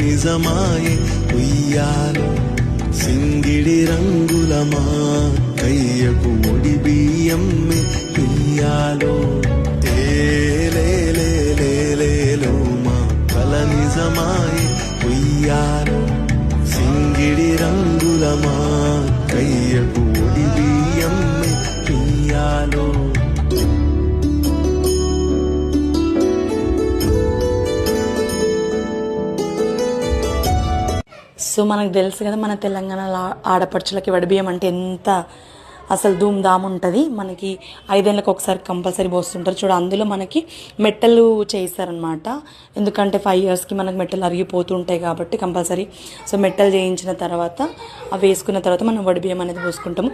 నిజమాయే ఉయ్యాలో సింగిడి రంగుల మా కయ్యకు ఒడి బియ్యమ్మే ఉయ్యాలో ఏలేలేలేలేలో మా కల నిజమాయే ఉయ్యాలో సింగిడి రంగుల మా కయ్యకు ఒడి బియ్యమ్మే ఉయ్యాలో. సో మనకు తెలుసు కదా, మన తెలంగాణలో ఆడపడుచులకి వడిబియ్యం అంటే ఎంత అసలు ధూమ్ధామ్ ఉంటుంది. మనకి 5 ఏళ్ళకి ఒకసారి కంపల్సరీ పోస్తుంటారు చూడ. అందులో మనకి మెట్టలు చేస్తారనమాట. ఎందుకంటే 5 ఇయర్స్కి మనకు మెట్టలు అరిగిపోతుంటాయి కాబట్టి కంపల్సరీ. సో మెట్టలు చేయించిన తర్వాత అవి వేసుకున్న తర్వాత మనం వడిబియ్యం అనేది పోసుకుంటాము.